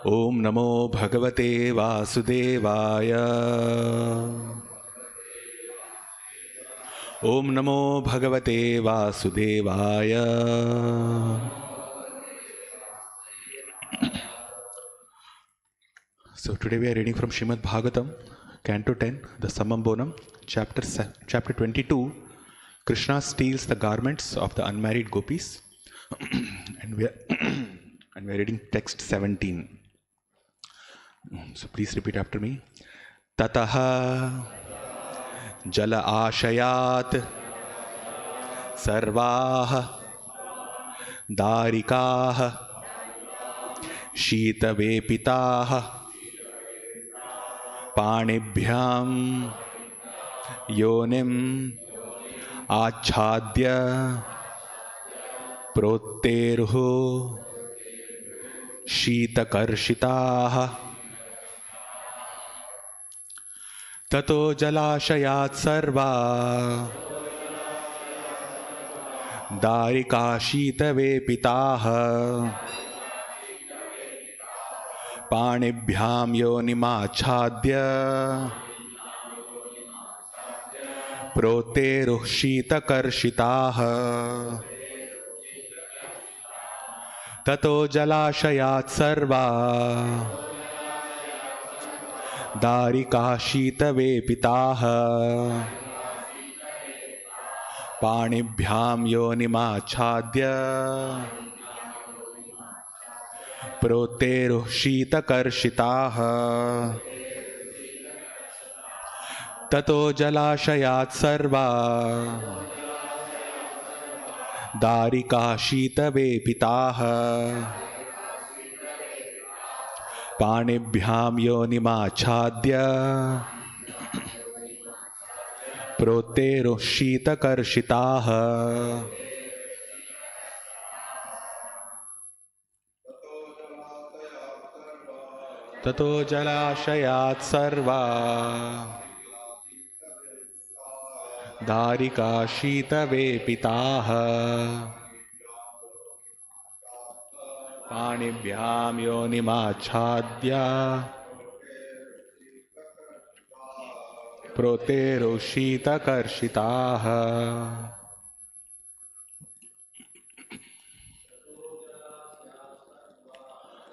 Om Namo Bhagavate Vasudevaya. Om Namo Bhagavate Vasudevaya. So today we are reading from Srimad Bhagavatam, Canto 10, the Summum Bonum, Chapter 22. Krishna steals the garments of the unmarried gopis, and we are reading text 17. So please repeat after me. Tataha jala ashayat sarvaha darikaha shita vepitaha panibhyam yonim achadya protterhu shita karshitaha tato jalashayat sarva darika shita vepitaha panibhyam yonimachadya protteruh shita karshitaha tato jalashayat sarva darika shita vepitaha panibhyam yonimachadya protteruh shita karshitaha tato jalashayat sarva darika shita vepitaha panibhyam yonimachadya protteruh shita karshitaha tato jalashayat sarva darika shita vepitaha panibhyam yonimachadya protteruh shita karshitaha.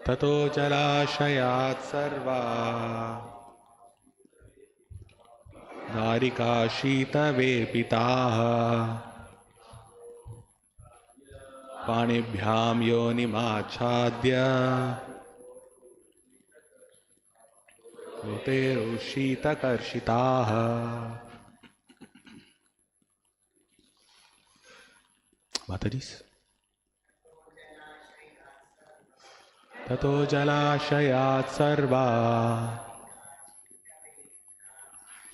Tato jalashayat sarva darika shita vepitaha panibhyam yonimachadya protteruh shita karshitaha. Matajis. Tato jalashayat sarva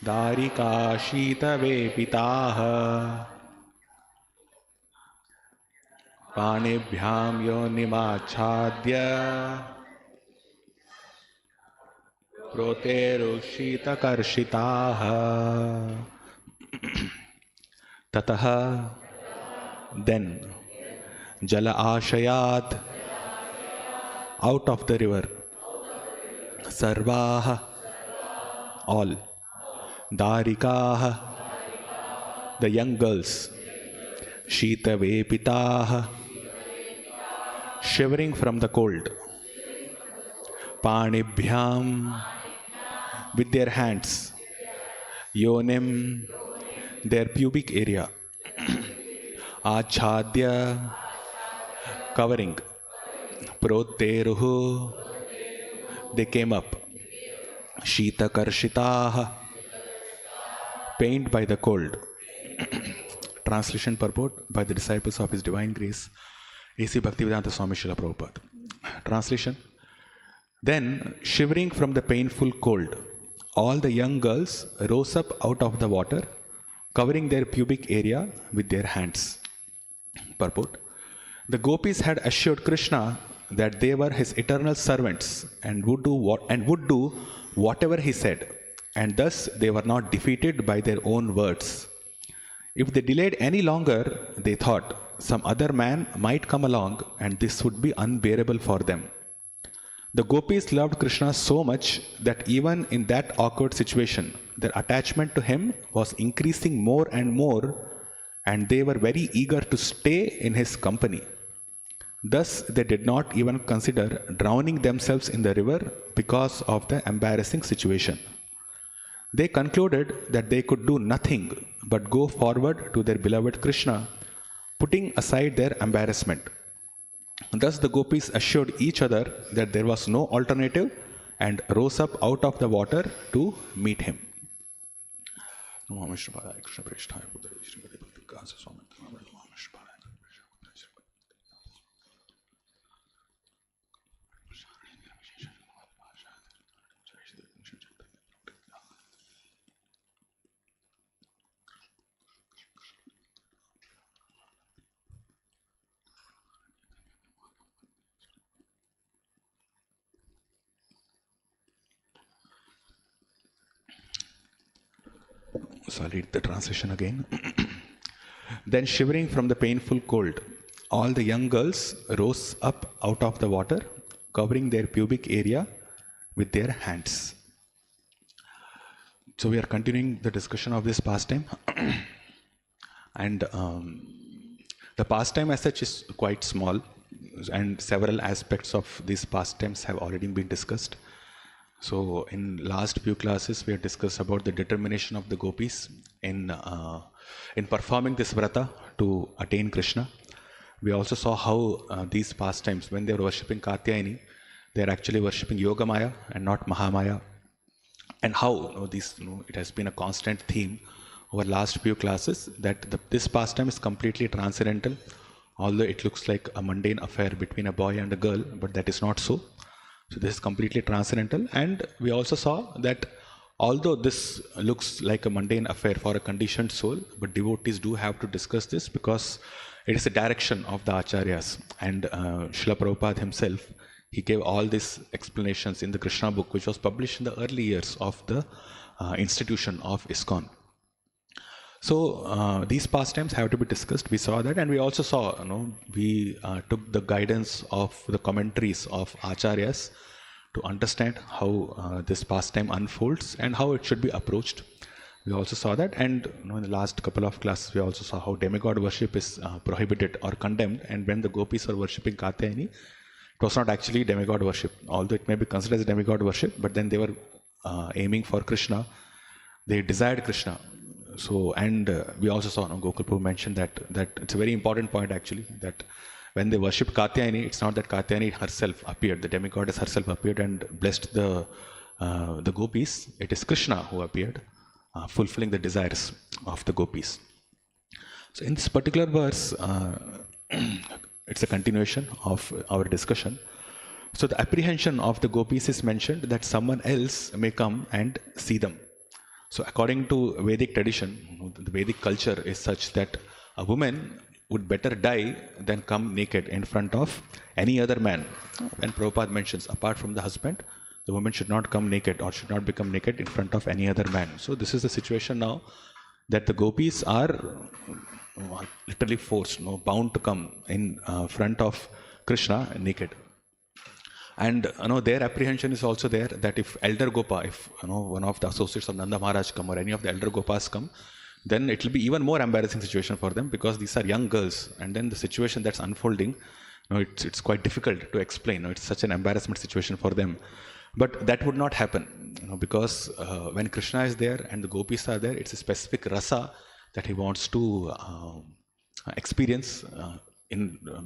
darika shita vepitaha panibhyam yonimachadya protteruh shita karshitaha. Tataha, then, jala ashayat, out of the river, sarvaha, all, darikaha, the young girls, shita vepitaha, shivering from the cold, panibhyam, with their hands, yonim, their pubic area, achadya, covering, protteruh, they came up, shita karshitaha, pained by the cold. Translation purport by the disciples of His Divine Grace, A.C. Bhaktivedanta Swami Srila Prabhupada. Translation. Then, shivering from the painful cold, all the young girls rose up out of the water, covering their pubic area with their hands. Purport. The gopis had assured Krishna that they were his eternal servants and would do whatever he said, and thus they were not defeated by their own words. If they delayed any longer, they thought, some other man might come along and this would be unbearable for them. The gopis loved Krishna so much that even in that awkward situation, their attachment to him was increasing more and more, and they were very eager to stay in his company. Thus, they did not even consider drowning themselves in the river because of the embarrassing situation. They concluded that they could do nothing but go forward to their beloved Krishna, putting aside their embarrassment. Thus, the gopis assured each other that there was no alternative and rose up out of the water to meet him. So I'll read the translation again. Then, shivering from the painful cold, all the young girls rose up out of the water, covering their pubic area with their hands. So we are continuing the discussion of this pastime. And the pastime as such is quite small, and several aspects of these pastimes have already been discussed. So in last few classes we have discussed about the determination of the gopis in performing this vrata to attain Krishna. We also saw how these pastimes, when they were worshipping Katyayani, they are actually worshipping Yogamaya and not Mahamaya. And how it has been a constant theme over last few classes that this pastime is completely transcendental, although it looks like a mundane affair between a boy and a girl, but that is not so. So this is completely transcendental. And we also saw that although this looks like a mundane affair for a conditioned soul, but devotees do have to discuss this because it is a direction of the acharyas. And Srila Prabhupada himself, he gave all these explanations in the Krishna book, which was published in the early years of the institution of ISKCON. So these pastimes have to be discussed. We saw that, and we also saw, we took the guidance of the commentaries of acharyas to understand how this pastime unfolds and how it should be approached. We also saw that, and in the last couple of classes we also saw how demigod worship is prohibited or condemned, and when the gopis were worshipping Katyayani, it was not actually demigod worship, although it may be considered as demigod worship, but then they were aiming for Krishna. They desired Krishna. So, and we also saw, Gokul Prabhu mentioned that it's a very important point actually, that when they worshipped Katyayani, it's not that Katyayani herself appeared, the demigoddess herself appeared and blessed the gopis. It is Krishna who appeared, fulfilling the desires of the gopis. So in this particular verse, it's a continuation of our discussion. So the apprehension of the gopis is mentioned that someone else may come and see them. So according to Vedic tradition, the Vedic culture is such that a woman would better die than come naked in front of any other man. When Prabhupada mentions, apart from the husband, the woman should not come naked or should not become naked in front of any other man. So this is the situation now, that the gopis are literally forced, bound to come in front of Krishna naked. And their apprehension is also there that if elder Gopa, if one of the associates of Nanda Maharaj come or any of the elder Gopas come, then it will be even more embarrassing situation for them, because these are young girls, and then the situation that's unfolding, it's quite difficult to explain. It's such an embarrassment situation for them. But that would not happen, because when Krishna is there and the gopis are there, it's a specific rasa that he wants to experience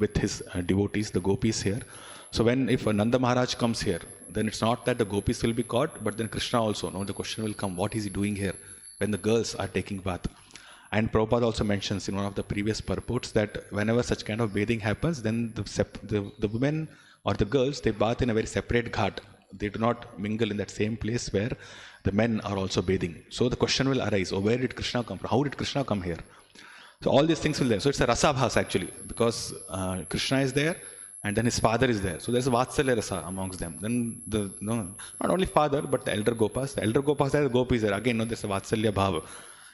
with his devotees, the gopis here. So if Nanda Maharaj comes here, then it's not that the gopis will be caught, but then Krishna also, the question will come, what is he doing here when the girls are taking bath? And Prabhupada also mentions in one of the previous purports that whenever such kind of bathing happens, then the women or the girls, they bath in a very separate ghat. They do not mingle in that same place where the men are also bathing. So the question will arise, where did Krishna come from? How did Krishna come here? So all these things will be there. So it's a rasa bhas actually, because Krishna is there, and then his father is there. So there's a Vatsalya rasa amongst them. Then not only father, but the elder Gopas. The elder Gopas are the gopis there. Again, there's a Vatsalya bhava.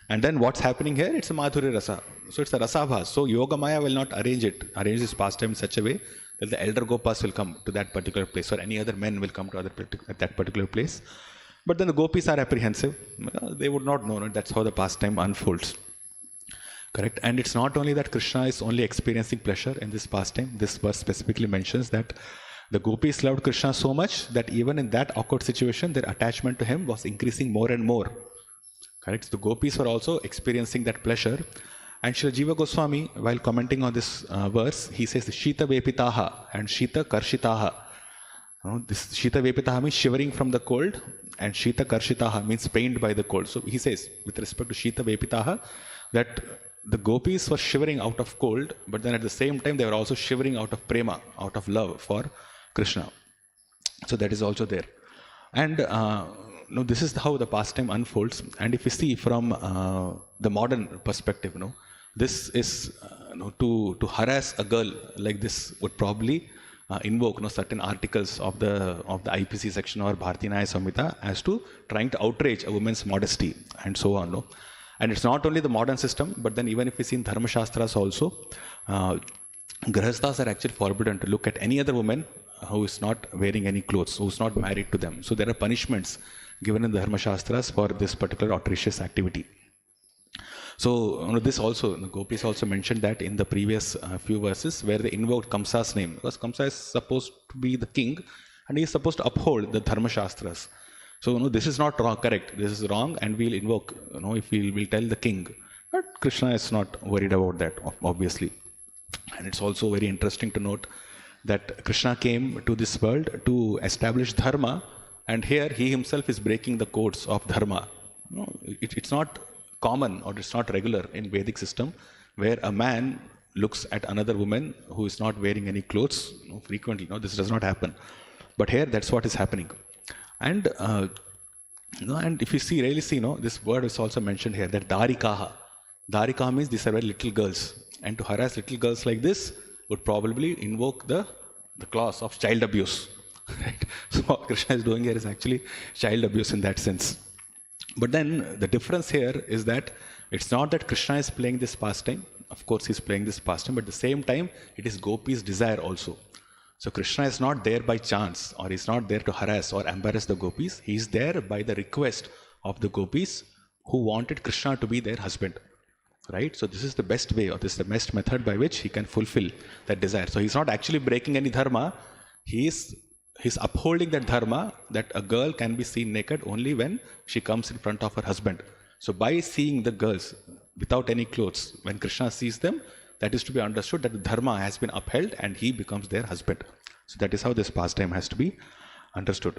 And then what's happening here? It's a Madhurya Rasa. So it's a Rasabhas. So Yogamaya will not arrange this pastime in such a way that the elder Gopas will come to that particular place, or any other men will come to that particular place. But then the gopis are apprehensive. They would not know. That's how the pastime unfolds. Correct. And it's not only that Krishna is only experiencing pleasure in this pastime. This verse specifically mentions that the gopis loved Krishna so much that even in that awkward situation, their attachment to him was increasing more and more. Correct. So the gopis were also experiencing that pleasure. And Srila Jiva Goswami, while commenting on this verse, he says Shita Vepitaha and Shita Karshitaha. This Shita Vepitaha means shivering from the cold, and Shita Karshitaha means pained by the cold. So he says, with respect to Shita Vepitaha, that the gopis were shivering out of cold, but then at the same time they were also shivering out of prema, out of love for Krishna. So that is also there. And this is how the pastime unfolds. And if you see from the modern perspective, this is to harass a girl like this would probably invoke certain articles of the IPC section or Bharati Nyaya Samhita as to trying to outrage a woman's modesty and so on. And it's not only the modern system, but then even if we see in Dharma Shastras also, Grahasthas are actually forbidden to look at any other woman who is not wearing any clothes, who is not married to them. So there are punishments given in the Dharma Shastras for this particular outrageous activity. So this also, the gopis also mentioned that in the previous few verses where they invoked Kamsa's name, because Kamsa is supposed to be the king and he is supposed to uphold the Dharma Shastras. So this is not wrong, correct, this is wrong, and we'll invoke, if we'll tell the king. But Krishna is not worried about that, obviously. And it's also very interesting to note that Krishna came to this world to establish dharma, and here he himself is breaking the codes of dharma. It's not common or it's not regular in Vedic system where a man looks at another woman who is not wearing any clothes frequently. This does not happen. But here that's what is happening. And and if you really see, this word is also mentioned here, that Darikaha. Darikaha means these are very little girls. And to harass little girls like this would probably invoke the clause of child abuse. Right? So what Krishna is doing here is actually child abuse in that sense. But then the difference here is that it's not that Krishna is playing this pastime. Of course he's playing this pastime, but at the same time it is Gopi's desire also. So Krishna is not there by chance, or he's not there to harass or embarrass the gopis. He is there by the request of the gopis who wanted Krishna to be their husband. Right? So this is the best way, or this is the best method by which he can fulfill that desire. So he's not actually breaking any dharma. He's upholding that dharma that a girl can be seen naked only when she comes in front of her husband. So by seeing the girls without any clothes, when Krishna sees them, that is to be understood that the dharma has been upheld and he becomes their husband. So that is how this pastime has to be understood.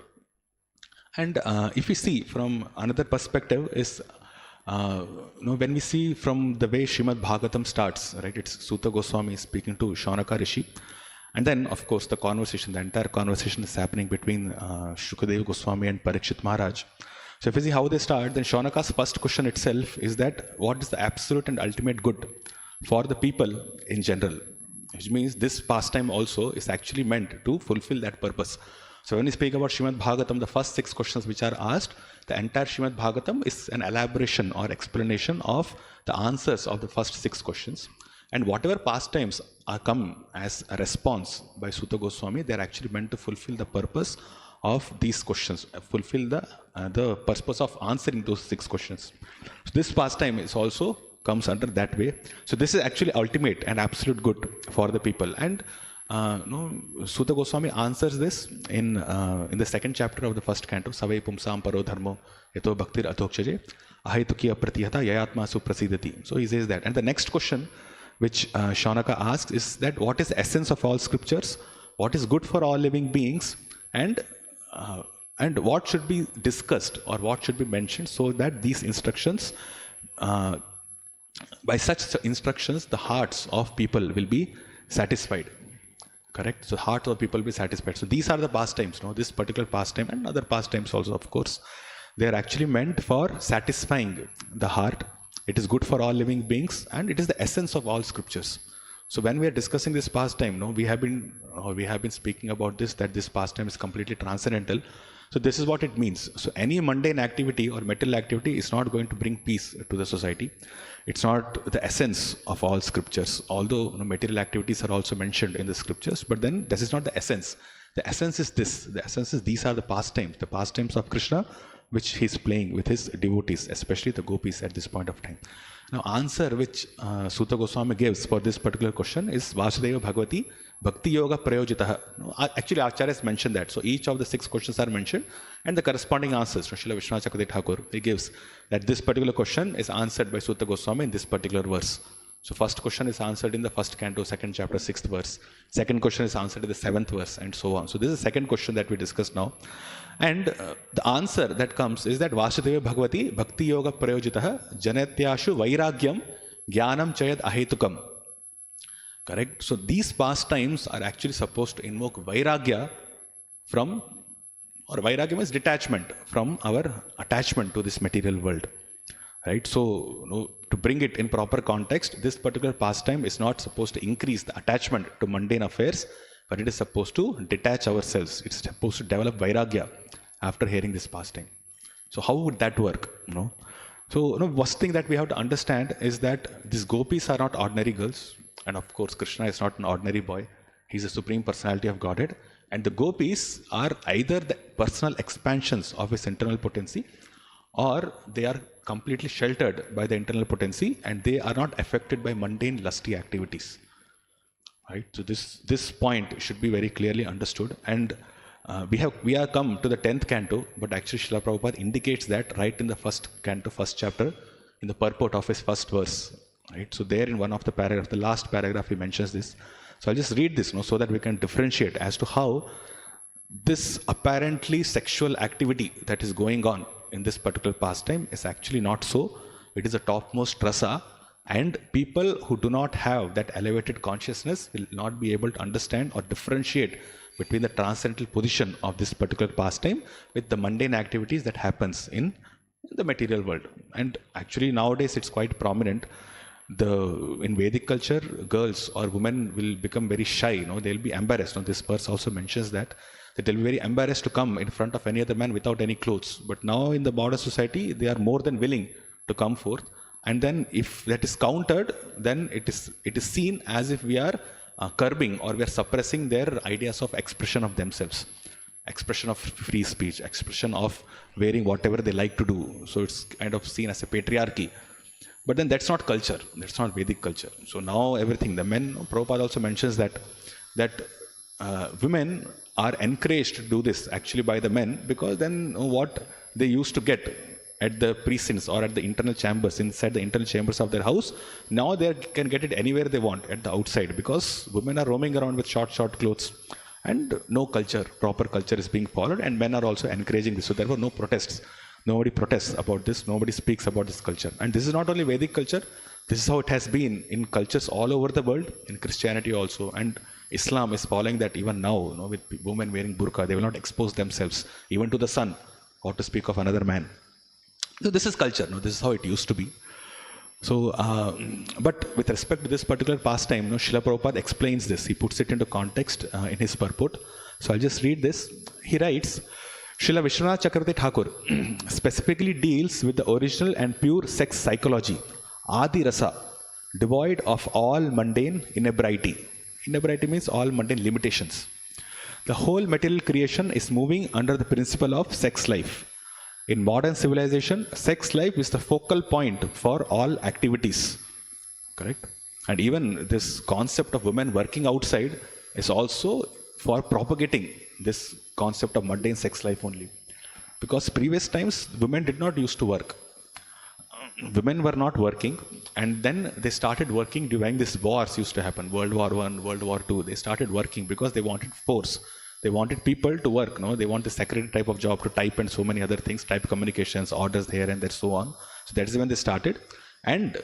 And if we see from another perspective is, when we see from the way Srimad Bhagavatam starts, right? It's Suta Goswami speaking to Shaunaka Rishi. And then, of course, the entire conversation is happening between Shukadeva Goswami and Parikshit Maharaj. So if you see how they start, then Shaunaka's first question itself is that what is the absolute and ultimate good for the people in general? Which means this pastime also is actually meant to fulfill that purpose. So when we speak about Srimad Bhagavatam, the first 6 questions which are asked, the entire Srimad Bhagavatam is an elaboration or explanation of the answers of the first 6 questions. And whatever pastimes are come as a response by Suta Goswami, they are actually meant to fulfill the purpose of these questions, fulfill the purpose of answering those 6 questions. So this pastime is also comes under that way. So this is actually ultimate and absolute good for the people. And Suta Goswami answers this in the second chapter of the first canto, Savai Pumsam Paro Dharmo Yato Bhaktir Atokchaje Ahaituki Apratihata Yayatma Suprasidati. So he says that. And the next question which Shaunaka asks is that what is the essence of all scriptures, what is good for all living beings, and what should be discussed or what should be mentioned so that these instructions, by such instructions, the hearts of people will be satisfied. Correct? So heart of people will be satisfied. So these are the pastimes, this particular pastime and other pastimes also, of course. They are actually meant for satisfying the heart. It is good for all living beings, and it is the essence of all scriptures. So when we are discussing this pastime, we have been speaking about this, that this pastime is completely transcendental. So this is what it means. So any mundane activity or material activity is not going to bring peace to the society. It's not the essence of all scriptures, although material activities are also mentioned in the scriptures, but then this is not the essence. The essence is this. The essence is these are the pastimes of Krishna, which he's playing with his devotees, especially the gopis at this point of time. Now, answer which Suta Goswami gives for this particular question is Vasudeva Bhagavati Bhakti Yoga Prayojitaha. Actually, Acharyas mentioned that. So each of the 6 questions are mentioned, and the corresponding answers, Srila Vishwanath Chakravarti Thakur, he gives that this particular question is answered by Suta Goswami in this particular verse. So first question is answered in the first canto, 2nd chapter, 6th verse. Second question is answered in the 7th verse, and so on. So this is the second question that we discuss now. And the answer that comes is that Vasudeva Bhagavati Bhakti Yoga Prayojitaha Janatyashu Vairagyam Jnanam Chayad Ahetukam. Correct? So these pastimes are actually supposed to invoke Vairagya from, or Vairagya means detachment from our attachment to this material world. Right? So, to bring it in proper context, this particular pastime is not supposed to increase the attachment to mundane affairs, but it is supposed to detach ourselves. It's supposed to develop Vairagya after hearing this pastime. So how would that work? So, first thing that we have to understand is that these gopis are not ordinary girls. And of course, Krishna is not an ordinary boy. He's the Supreme Personality of Godhead. And the gopis are either the personal expansions of his internal potency, or they are completely sheltered by the internal potency, and they are not affected by mundane lusty activities. Right? So this point should be very clearly understood. And we have come to the 10th canto, but actually Srila Prabhupada indicates that right in the first canto, first chapter, in the purport of his first verse. Right? So there in one of the paragraphs, the last paragraph, he mentions this. So I'll just read this so that we can differentiate as to how this apparently sexual activity that is going on in this particular pastime is actually not so. It is a topmost rasa, and people who do not have that elevated consciousness will not be able to understand or differentiate between the transcendental position of this particular pastime with the mundane activities that happens in the material world. And actually nowadays it's quite prominent. In Vedic culture, girls or women will become very shy. They'll be embarrassed. This verse also mentions that they'll be very embarrassed to come in front of any other man without any clothes. But now in the modern society, they are more than willing to come forth. And then if that is countered, then it is seen as if we are curbing or we are suppressing their ideas of expression of themselves, expression of free speech, expression of wearing whatever they like to do. So it's kind of seen as a patriarchy. But then that's not culture. That's not Vedic culture. So now everything, the men, Prabhupada also mentions that women are encouraged to do this actually by the men, because then what they used to get at the precincts or at the internal chambers, inside the internal chambers of their house, now they can get it anywhere they want at the outside, because women are roaming around with short clothes and no culture, proper culture is being followed, and men are also encouraging this. So therefore no protests. Nobody protests about this. Nobody speaks about this culture. And this is not only Vedic culture. This is how it has been in cultures all over the world, in Christianity also. And Islam is following that even now, with women wearing burqa. They will not expose themselves, even to the sun, or to speak of another man. So this is culture. This is how it used to be. So, but with respect to this particular pastime, Srila Prabhupada explains this. He puts it into context in his purport. So I'll just read this. He writes, Srila Vishwanath Chakravarti Thakur specifically deals with the original and pure sex psychology, Adi Rasa, devoid of all mundane inebriety. Inebriety means all mundane limitations. The whole material creation is moving under the principle of sex life. In modern civilization, sex life is the focal point for all activities. Correct? And even this concept of women working outside is also for propagating this concept of mundane sex life only. Because previous times, women did not used to work. Women were not working, and then they started working during these wars used to happen, World War I, World War II. They started working because they wanted force. They wanted people to work. They want the secretary type of job to type and so many other things, type communications, orders here and there, so on. So that is when they started. And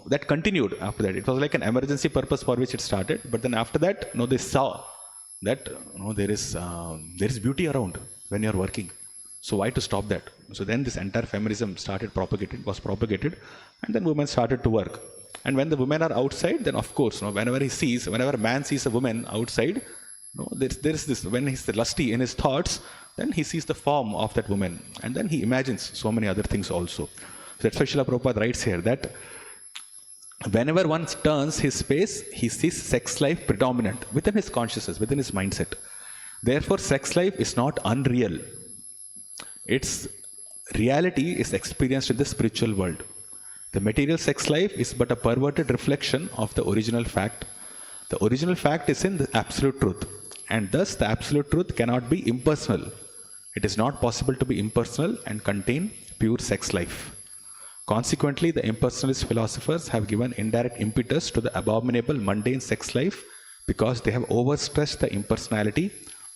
that continued after that. It was like an emergency purpose for which it started. But then after that, they saw that there is beauty around when you are working. So why to stop that? So then this entire feminism was propagated, and then women started to work. And when the women are outside, then of course, whenever a man sees a woman outside, there is this, when he's lusty in his thoughts, then he sees the form of that woman, and then he imagines so many other things also. That's why Srila Prabhupada writes here that whenever one turns his face, he sees sex life predominant within his consciousness, within his mindset. Therefore, sex life is not unreal. Its reality is experienced in the spiritual world. The material sex life is but a perverted reflection of the original fact. The original fact is in the absolute truth, and thus the absolute truth cannot be impersonal. It is not possible to be impersonal and contain pure sex life. Consequently, the impersonalist philosophers have given indirect impetus to the abominable mundane sex life because they have overstressed the impersonality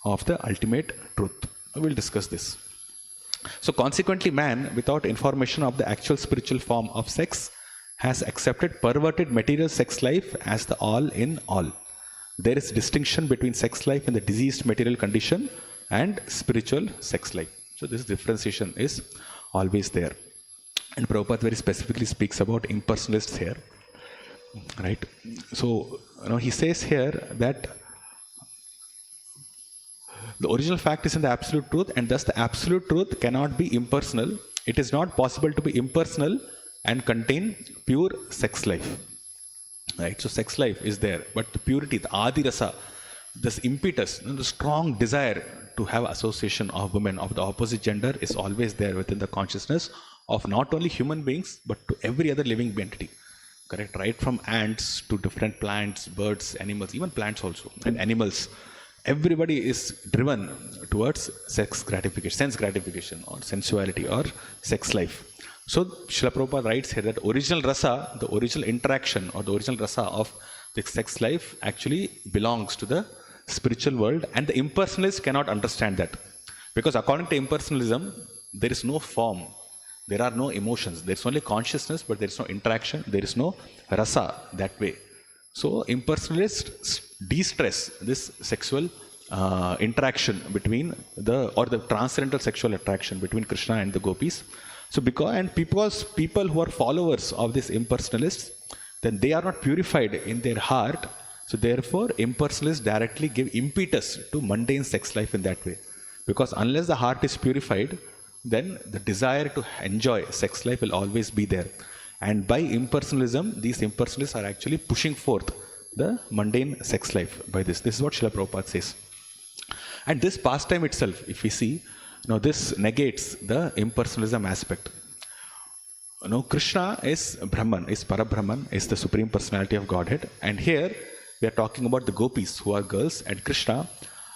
of the ultimate truth. We'll discuss this. So consequently, man, without information of the actual spiritual form of sex, has accepted perverted material sex life as the all in all. There is distinction between sex life in the diseased material condition and spiritual sex life. So this differentiation is always there. And Prabhupada very specifically speaks about impersonalists here. Right? So, he says here that the original fact is in the absolute truth, and thus the absolute truth cannot be impersonal. It is not possible to be impersonal and contain pure sex life. Right? So sex life is there, but the purity, the adi rasa, this impetus, the strong desire to have association of women of the opposite gender is always there within the consciousness of not only human beings, but to every other living entity. Correct? Right from ants to different plants, birds, animals, even plants also, and animals. Everybody is driven towards sex gratification, sense gratification, or sensuality, or sex life. So Srila Prabhupada writes here that original rasa, the original interaction or the original rasa of the sex life actually belongs to the spiritual world, and the impersonalists cannot understand that. Because according to impersonalism, there is no form, there are no emotions, there is only consciousness, but there is no interaction, there is no rasa that way. So impersonalists de-stress this sexual interaction between the transcendental sexual attraction between Krishna and the gopis. So because people who are followers of these impersonalists, then they are not purified in their heart. So therefore, impersonalists directly give impetus to mundane sex life in that way. Because unless the heart is purified, then the desire to enjoy sex life will always be there. And by impersonalism, these impersonalists are actually pushing forth the mundane sex life by this. This is what Srila Prabhupada says. And this pastime itself, if we see, this negates the impersonalism aspect. Krishna is Brahman, is Parabrahman, is the Supreme Personality of Godhead. And here we are talking about the gopis who are girls and Krishna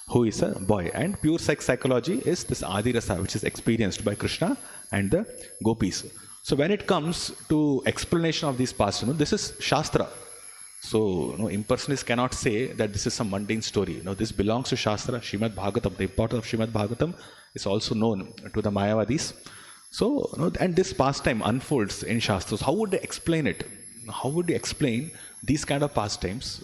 who is a boy. And pure sex psychology is this Adi Rasa which is experienced by Krishna and the gopis. So when it comes to explanation of these pastimes, this is Shastra. So impersonalists cannot say that this is some mundane story. This belongs to Shastra, Srimad Bhagavatam. The importance of Srimad Bhagavatam is also known to the Mayavadis. So, and this pastime unfolds in Shastras. How would they explain it? How would you explain these kind of pastimes,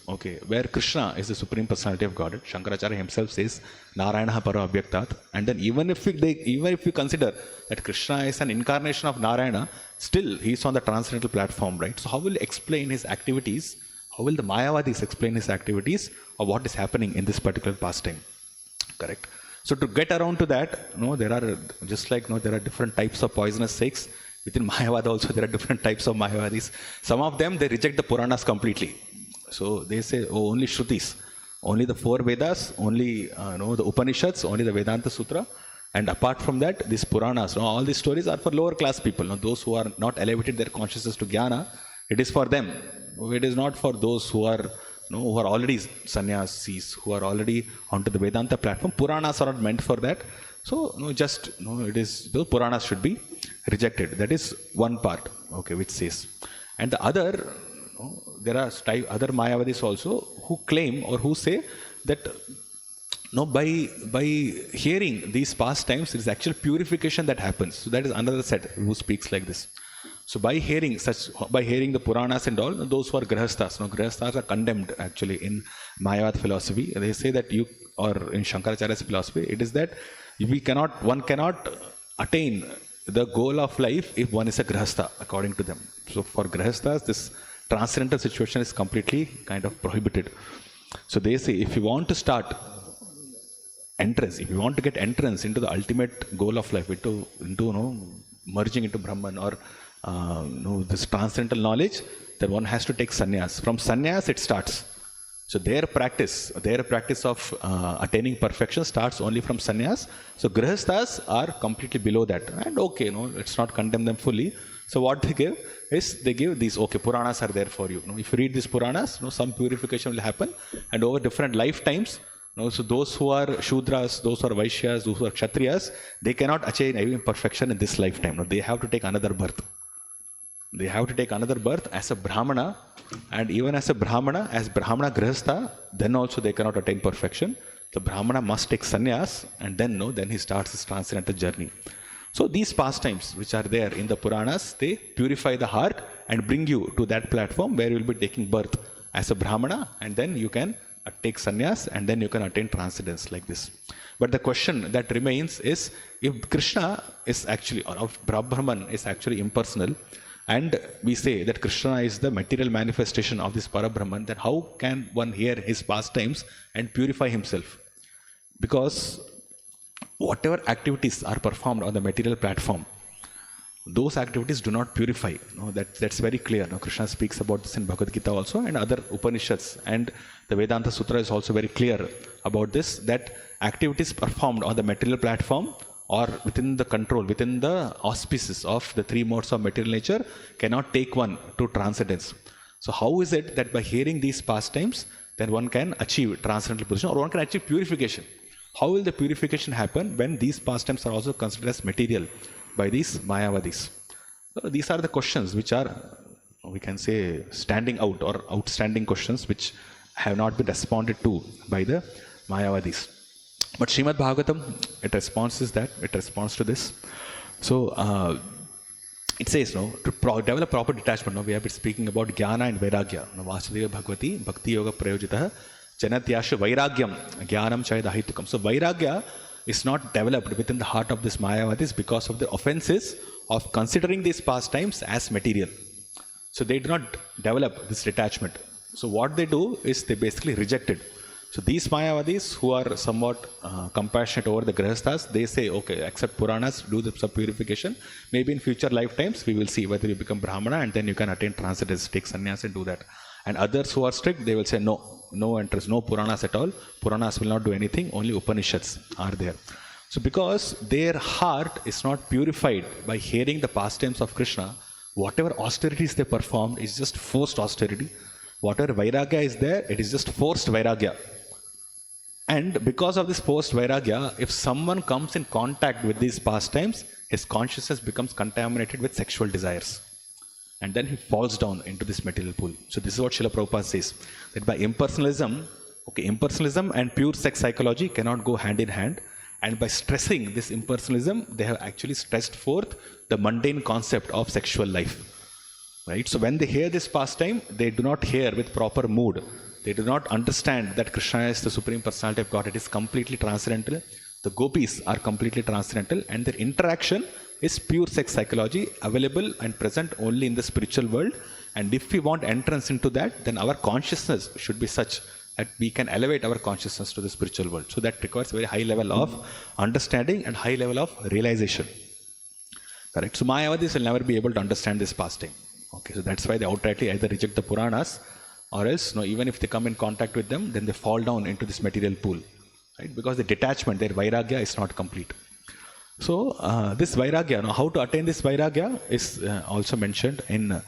where Krishna is the Supreme Personality of Godhead? Shankaracharya himself says, Narayana Para Abhyaktat. And then even if we consider that Krishna is an incarnation of Narayana, still he is on the transcendental platform, right? So how will he explain his activities? How will the Mayavadis explain his activities or what is happening in this particular pastime? Correct. So to get around to that, there are just like there are different types of poisonous snakes. Within Mayavada also there are different types of Mayavadis. Some of them, they reject the Puranas completely. So they say, only Shrutis, only the 4 Vedas, only the Upanishads, only the Vedanta Sutra. And apart from that, these Puranas, all these stories are for lower class people. Those who are not elevated their consciousness to Jnana, it is for them. It is not for those who are who are already sannyasis, who are already onto the Vedanta platform. Puranas are not meant for that. So it is those Puranas should be rejected. That is one part, which says. And the other, there are other Mayavadis also who claim or who say that by hearing these pastimes, it is actual purification that happens. So that is another set who speaks like this. So by hearing the Puranas and all, those who are Grihasthas, Grihasthas are condemned actually in Mayavad philosophy. They say that or in Shankaracharya's philosophy, it is that one cannot attain the goal of life if one is a Grihastha, according to them. So for Grihasthas, this transcendental situation is completely kind of prohibited. So they say, if you want to start entrance, if you want to get entrance into the ultimate goal of life, into merging into Brahman or this transcendental knowledge, then one has to take sannyas. From sannyas it starts. So their practice of attaining perfection starts only from sannyas. So grihasthas are completely below that. And okay, let's not condemn them fully. So what they give is, they give these, Puranas are there for you. If you read these Puranas, some purification will happen. And over different lifetimes, so those who are Shudras, those who are Vaishyas, those who are Kshatriyas, they cannot achieve perfection in this lifetime. They have to take another birth. They have to take another birth as a Brahmana, and even as Brahmana Grihastha, then also they cannot attain perfection. The Brahmana must take sannyas, and then he starts his transcendental journey. So these pastimes which are there in the Puranas, they purify the heart and bring you to that platform where you will be taking birth as a Brahmana, and then you can take sannyas, and then you can attain transcendence like this. But the question that remains is, if Krishna is actually, or Brahman is actually impersonal, and we say that Krishna is the material manifestation of this Parabrahman, then how can one hear his pastimes and purify himself? Because whatever activities are performed on the material platform, those activities do not purify. That's very clear. Krishna speaks about this in Bhagavad Gita also, and other Upanishads, and the Vedanta Sutra is also very clear about this, that activities performed on the material platform or within the control, within the auspices of the three modes of material nature, cannot take one to transcendence. So how is it that by hearing these pastimes, then one can achieve transcendental position, or one can achieve purification? How will the purification happen when these pastimes are also considered as material by these Mayavadis? So these are the questions which are, we can say, standing out, or outstanding questions which have not been responded to by the Mayavadis. But Srimad Bhagavatam, it responds to this. So it says, to develop proper detachment, we have been speaking about Jnana and Vairagya. Vasudeva Bhagavati, Bhakti Yoga Prayojitaha, Janatyasha Vairagyam, Jnanam Chayadahitukam. So Vairagya is not developed within the heart of this Mayavadis because of the offenses of considering these pastimes as material. So they do not develop this detachment. So what they do is they basically reject it. So these Mayavadis who are somewhat compassionate over the Grihasthas, they say, okay, accept Puranas, do the purification. Maybe in future lifetimes we will see whether you become Brahmana, and then you can attain transcendence, take sannyas and do that. And others who are strict, they will say no interest, no Puranas at all. Puranas will not do anything, only Upanishads are there. So because their heart is not purified by hearing the pastimes of Krishna, whatever austerities they performed is just forced austerity. Whatever Vairagya is there, it is just forced Vairagya. And because of this forced Vairagya, if someone comes in contact with these pastimes, his consciousness becomes contaminated with sexual desires. And then he falls down into this material pool. So this is what Srila Prabhupada says, that by impersonalism and pure sex psychology cannot go hand in hand. And by stressing this impersonalism, they have actually stressed forth the mundane concept of sexual life. Right? So when they hear this pastime, they do not hear with proper mood. They do not understand that Krishna is the Supreme Personality of God. It is completely transcendental. The gopis are completely transcendental, and their interaction is pure sex psychology, available and present only in the spiritual world. And if we want entrance into that, then our consciousness should be such that we can elevate our consciousness to the spiritual world. So that requires a very high level of understanding and high level of realization. Correct. So Mayavadis will never be able to understand this pastime. Okay, so that's why they outrightly either reject the Puranas, or else, even if they come in contact with them, then they fall down into this material pool, right? Because the detachment, their Vairagya is not complete. So this Vairagya, how to attain this Vairagya is also mentioned in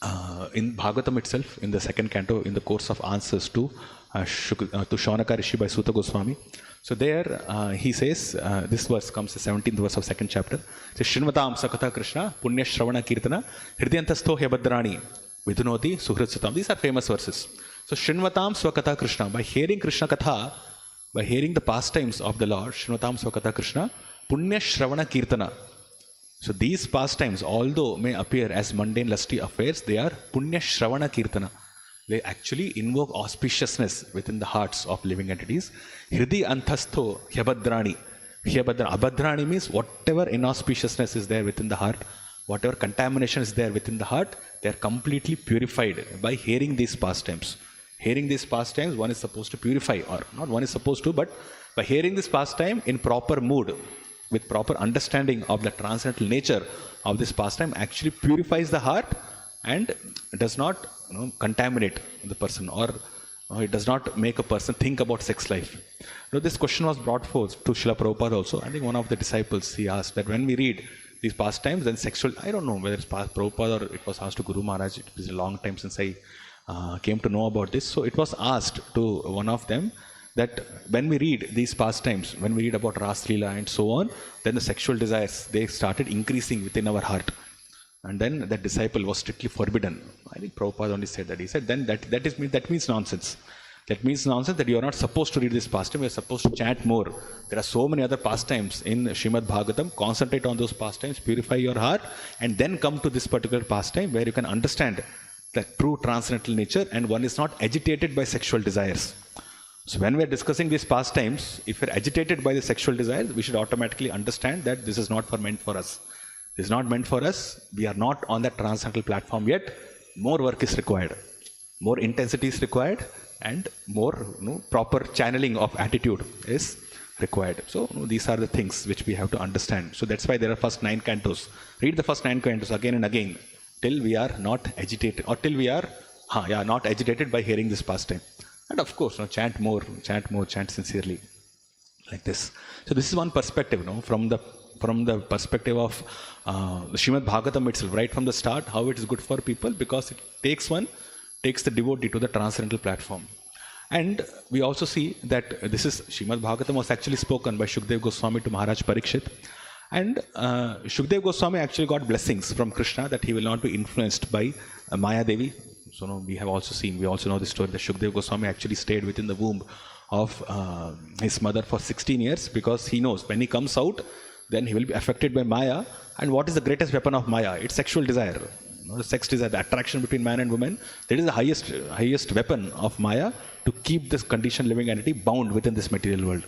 Bhagavatam itself, in the second canto, in the course of answers to Shaunaka Rishi by Suta Goswami. So there he says, this verse comes, the 17th verse of second chapter. It says, Shrinvatam Sakatha Krishna, Punya Shravana Kirtana, Hridyantasto Hyabadrani, Vidunoti Suhritsatam. These are famous verses. So Shrinvatam Swakatha Krishna, by hearing Krishna Katha, by hearing the pastimes of the Lord, Shrinvatam Swakatha Krishna, Punya Shravana Kirtana. So these pastimes, although may appear as mundane lusty affairs, they are Punya Shravana Kirtana. They actually invoke auspiciousness within the hearts of living entities. Hridi Anthasto Hyabadrani. Abhadrani means whatever inauspiciousness is there within the heart, whatever contamination is there within the heart, they are completely purified by hearing these pastimes. Hearing these pastimes, one is supposed to purify, or not one is supposed to, but by hearing this pastime in proper mood, with proper understanding of the transcendental nature of this pastime, actually purifies the heart and does not contaminate the person, or it does not make a person think about sex life. This question was brought forth to Srila Prabhupada also. I think one of the disciples, he asked that when we read these pastimes, then sexual, I don't know whether it's Prabhupada or it was asked to Guru Maharaj. It was a long time since I came to know about this. So it was asked to one of them that when we read these pastimes, when we read about Ras Leela and so on, then the sexual desires, they started increasing within our heart. And then that disciple was strictly forbidden. I think Prabhupada only said that. He said, then that means nonsense. That means nonsense that you are not supposed to read this pastime, you are supposed to chant more. There are so many other pastimes in Srimad Bhagavatam. Concentrate on those pastimes, purify your heart, and then come to this particular pastime where you can understand the true transcendental nature and one is not agitated by sexual desires. So when we are discussing these pastimes, if we are agitated by the sexual desires, we should automatically understand that this is not meant for us. This is not meant for us. We are not on that transcendental platform yet. More work is required. More intensity is required. And more proper channeling of attitude is required. So these are the things which we have to understand. So that's why there are first 9 cantos. Read the first 9 cantos again and again till we are not agitated, or till we are not agitated by hearing this pastime. And of course, chant more, chant sincerely, like this. So this is one perspective, from the perspective of the Srimad Bhagavatam itself, right from the start, how it is good for people, because it takes the devotee to the transcendental platform. And we also see that this is Srimad Bhagavatam was actually spoken by Shukdev Goswami to Maharaj Parikshit. And Shukdev Goswami actually got blessings from Krishna that he will not be influenced by Maya Devi. So we also know the story that Shukdev Goswami actually stayed within the womb of his mother for 16 years because he knows when he comes out, then he will be affected by Maya. And what is the greatest weapon of Maya? It's sexual desire. The sex desire, the attraction between man and woman, that is the highest weapon of Maya to keep this conditioned living entity bound within this material world.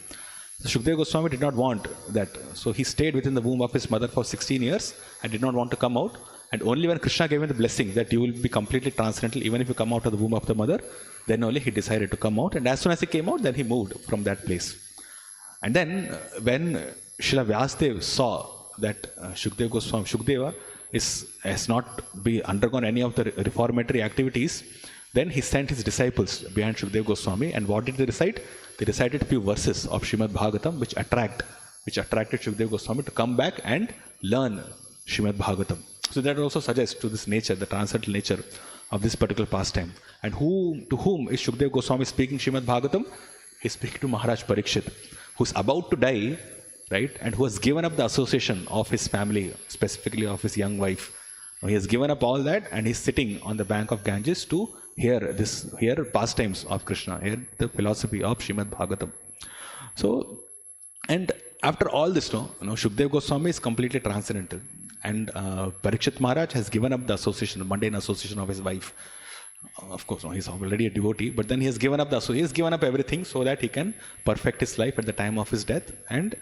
So Shukdev Goswami did not want that. So he stayed within the womb of his mother for 16 years and did not want to come out. And only when Krishna gave him the blessing that you will be completely transcendental even if you come out of the womb of the mother, then only he decided to come out. And as soon as he came out, then he moved from that place. And then when Srila Vyasadeva saw that Shukdeva has not undergone any of the reformatory activities, then he sent his disciples behind Shukdev Goswami. And what did they recite? They recited a few verses of Srimad Bhagavatam which attracted Shukdev Goswami to come back and learn Srimad Bhagavatam. So that also suggests to this nature, the transcendental nature of this particular pastime. And to whom is Shukdev Goswami speaking Srimad Bhagavatam? He is speaking to Maharaj Parikshit, who is about to die, right? And who has given up the association of his family, specifically of his young wife. He has given up all that and he is sitting on the bank of Ganges to hear pastimes of Krishna, hear the philosophy of Srimad Bhagavatam. So, and after all this, Shukdev Goswami is completely transcendental. And Parikshit Maharaj has given up the association, the mundane association of his wife. Of course, he's already a devotee, but then he has given up everything so that he can perfect his life at the time of his death and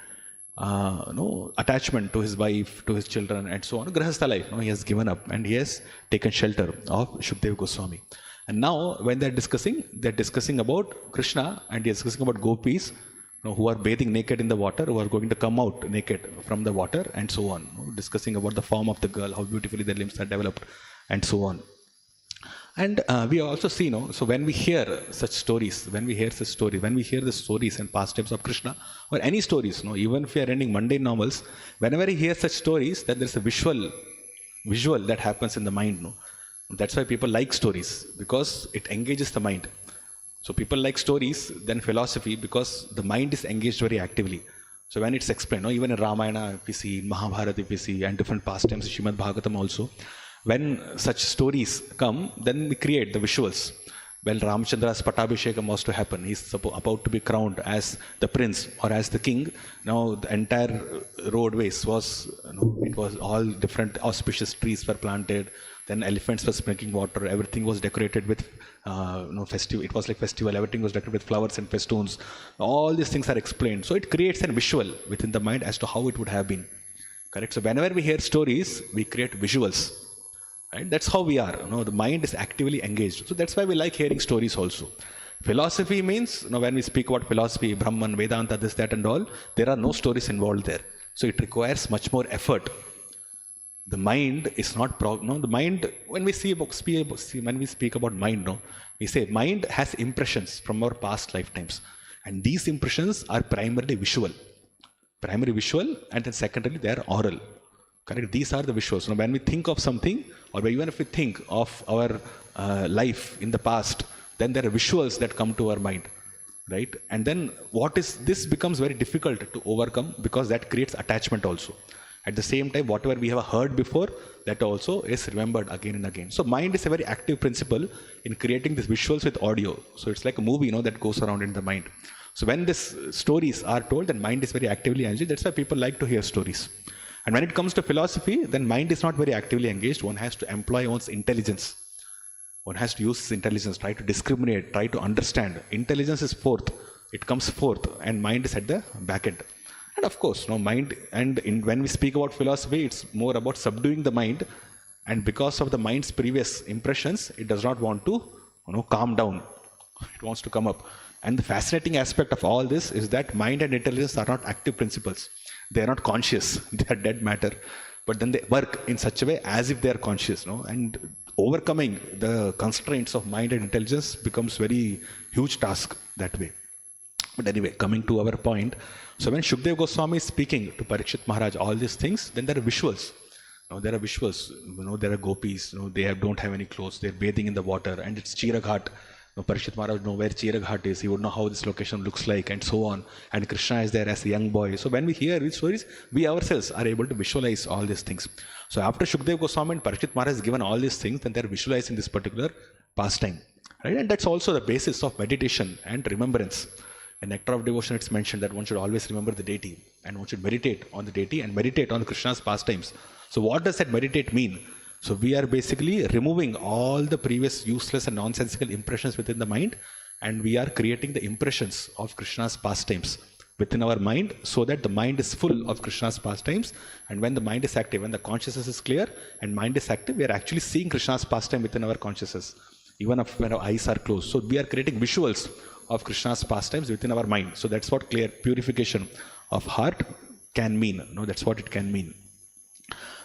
attachment to his wife, to his children, and so on. Grahastha life, he has given up and he has taken shelter of Shukdev Goswami. And now, when they're discussing about Krishna and they're discussing about gopis who are bathing naked in the water, who are going to come out naked from the water, and so on. Discussing about the form of the girl, how beautifully their limbs are developed, and so on. And we also see, so when we hear such stories, when we hear the stories and pastimes of Krishna, or any stories, even if we are reading mundane novels, whenever we hear such stories, that there's a visual that happens in the mind. That's why people like stories, because it engages the mind. So people like stories than philosophy because the mind is engaged very actively. So when it's explained, even in Ramayana, if we see, in Mahabharata, if we see, and different pastimes, Srimad Bhagavatam also, when such stories come, then we create the visuals. When Ramachandra's Pattabhishekam was to happen, he's about to be crowned as the prince or as the king. Now the entire roadways was all different auspicious trees were planted. Then elephants were sprinkling water. Everything was decorated with festive. It was like festival. Everything was decorated with flowers and festoons. All these things are explained. So it creates a visual within the mind as to how it would have been. Correct. So whenever we hear stories, we create visuals. Right? That's how we are. The mind is actively engaged. So that's why we like hearing stories also. Philosophy means, when we speak about philosophy, Brahman, Vedanta, this, that, and all, there are no stories involved there. So it requires much more effort. The mind is not the mind, when we when we speak about mind, we say mind has impressions from our past lifetimes, and these impressions are primarily visual, and then secondarily they are oral. Correct? These are the visuals. When we think of something, or even if we think of our life in the past, then there are visuals that come to our mind, right? And then this becomes very difficult to overcome, because that creates attachment also. At the same time, whatever we have heard before, that also is remembered again and again. So mind is a very active principle in creating these visuals with audio. So it's like a movie, that goes around in the mind. So when these stories are told, then mind is very actively engaged. That's why people like to hear stories. And when it comes to philosophy, then mind is not very actively engaged. One has to employ one's intelligence. One has to use his intelligence, try to discriminate, try to understand. Intelligence is fourth. It comes fourth, and mind is at the back end. And of course, mind, and when we speak about philosophy, it's more about subduing the mind. And because of the mind's previous impressions, it does not want to, calm down. It wants to come up. And the fascinating aspect of all this is that mind and intelligence are not active principles. They are not conscious. They are dead matter. But then they work in such a way as if they are conscious. And overcoming the constraints of mind and intelligence becomes very huge task that way. But anyway, coming to our point, so when Shukdev Goswami is speaking to Parikshit Maharaj all these things, then there are visuals. There are visuals. There are gopis. They don't have any clothes. They're bathing in the water, and it's Chiraghat. Parikshit Maharaj know where Chiraghat is. He would know how this location looks like, and so on. And Krishna is there as a young boy. So when we hear these stories, we ourselves are able to visualize all these things. So after Shukdev Goswami and Parikshit Maharaj has given all these things, then they're visualizing this particular pastime. Right? And that's also the basis of meditation and remembrance. In Nectar of Devotion, it's mentioned that one should always remember the deity, and one should meditate on the deity and meditate on Krishna's pastimes. So what does that meditate mean? So we are basically removing all the previous useless and nonsensical impressions within the mind, and we are creating the impressions of Krishna's pastimes within our mind, so that the mind is full of Krishna's pastimes. And when the mind is active, when the consciousness is clear and mind is active, we are actually seeing Krishna's pastime within our consciousness, even when our eyes are closed. So we are creating visuals of Krishna's pastimes within our mind. So that's what clear purification of heart can mean. That's what it can mean.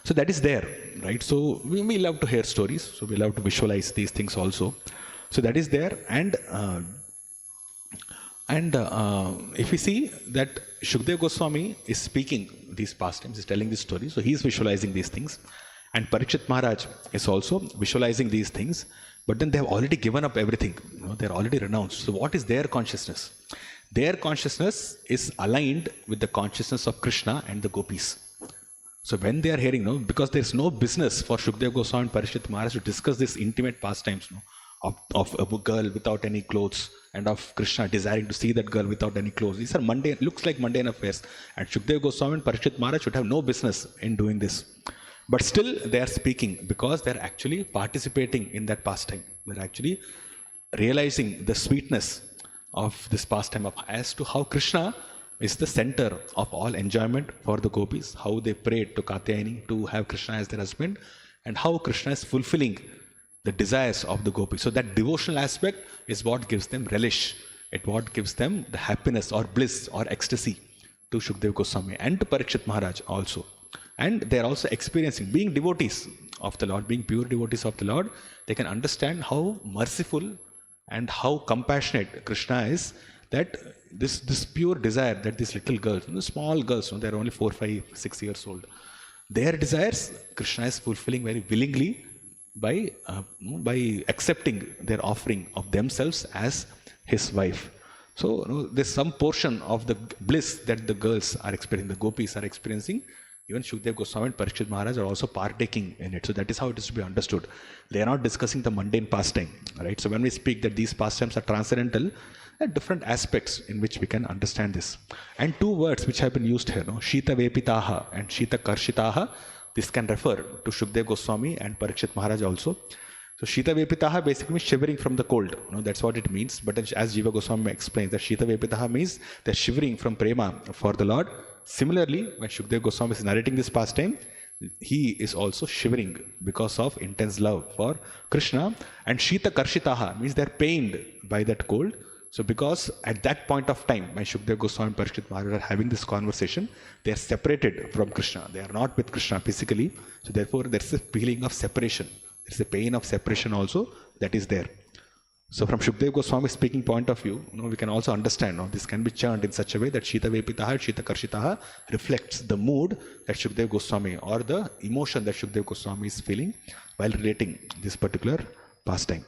So that is there, right? So we love to hear stories. So we love to visualize these things also. So that is there. And if we see that Shukdev Goswami is speaking these pastimes, is telling this story, so he is visualizing these things. And Parikshit Maharaj is also visualizing these things. But then they have already given up everything. They're already renounced. So what is their consciousness? Their consciousness is aligned with the consciousness of Krishna and the gopis. So when they are hearing, because there's no business for Shukdev Goswami and Parikshit Maharaj to discuss this intimate pastimes, of a girl without any clothes, and of Krishna desiring to see that girl without any clothes. These are mundane, looks like mundane affairs. And Shukdev Goswami and Parikshit Maharaj should have no business in doing this. But still they are speaking, because they are actually participating in that pastime. They are actually realizing the sweetness of this pastime, as to how Krishna is the center of all enjoyment for the gopis, how they prayed to Katyayani to have Krishna as their husband, and how Krishna is fulfilling the desires of the gopis. So that devotional aspect is what gives them relish. It's what gives them the happiness or bliss or ecstasy to Shukdev Goswami and to Parikshit Maharaj also. And they are also experiencing, being devotees of the Lord, being pure devotees of the Lord, they can understand how merciful and how compassionate Krishna is, that this pure desire that these little girls, small girls, they are only 4, 5, 6 years old, their desires, Krishna is fulfilling very willingly by accepting their offering of themselves as his wife. So there's some portion of the bliss that the girls are experiencing, the gopis are experiencing. Even Shukdev Goswami and Parikshit Maharaj are also partaking in it. So that is how it is to be understood. They are not discussing the mundane pastime, right? So when we speak that these pastimes are transcendental, there are different aspects in which we can understand this. And two words which have been used here, Shita Vepitaha and Shita Karshitaha, this can refer to Shukdev Goswami and Parikshit Maharaj also. So Shita Vepitaha basically means shivering from the cold. That's what it means. But as Jiva Goswami explains, that Shita Vepitaha means they're shivering from prema for the Lord. Similarly, when Shukdev Goswami is narrating this pastime, he is also shivering because of intense love for Krishna. And Shita Karshitaha means they are pained by that cold. So because at that point of time, when Shukdev Goswami and Parikshit Maharaj are having this conversation, they are separated from Krishna. They are not with Krishna physically. So therefore, there is a feeling of separation. There is a pain of separation also that is there. So from Shukdev Goswami's speaking point of view, we can also understand, this can be churned in such a way that Shita Vepitaha, Shita Karshitaha reflects the mood that Shukdev Goswami or the emotion that Shukdev Goswami is feeling while relating this particular pastime.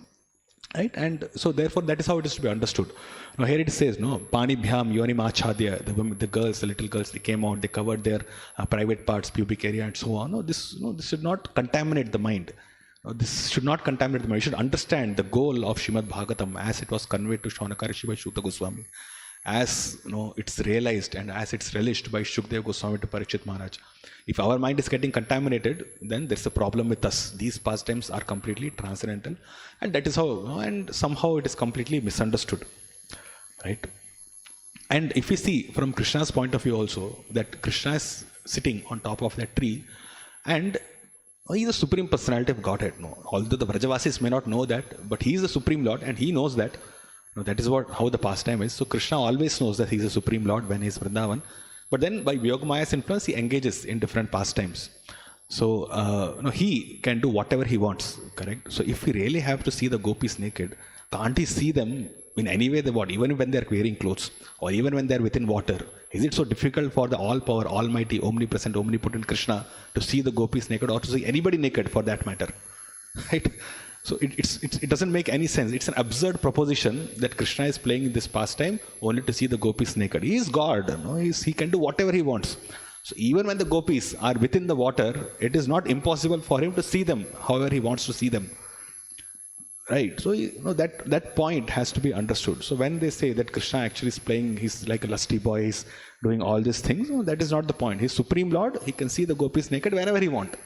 Right? And so therefore that is how it is to be understood. Now here it says, Pani Bhyam Yoni Machadya, the girls, the little girls, they came out, they covered their private parts, pubic area and so on. This should not contaminate the mind. This should not contaminate the mind. You should understand the goal of Srimad Bhagavatam as it was conveyed to Shaunaka Rishi by Shukta Goswami. As it's realized and as it's relished by Shukdev Goswami to Parikshit Maharaj. If our mind is getting contaminated, then there's a problem with us. These pastimes are completely transcendental, and that is how, and somehow it is completely misunderstood, right? And if we see from Krishna's point of view also, that Krishna is sitting on top of that tree, and he is the supreme personality of Godhead. Although the Vrajavasis may not know that, but he is the supreme Lord, and he knows that. That is how the pastime is. So Krishna always knows that he is the supreme Lord when he is Vrindavan. But then by Yoga-Maya's influence, he engages in different pastimes. So he can do whatever he wants, correct? So if we really have to see the gopis naked, can't he see them in any way they want, even when they are wearing clothes or even when they are within water? Is it so difficult for the all-power, almighty, omnipresent, omnipotent Krishna to see the gopis naked or to see anybody naked for that matter? Right? So it doesn't make any sense. It's an absurd proposition that Krishna is playing in this pastime only to see the gopis naked. He is God. He can do whatever he wants. So even when the gopis are within the water, it is not impossible for him to see them however he wants to see them. Right? So that point has to be understood. So when they say that Krishna actually is playing, he's like a lusty boy, he's doing all these things, that is not the point. He's Supreme Lord. He can see the gopis naked wherever he wants.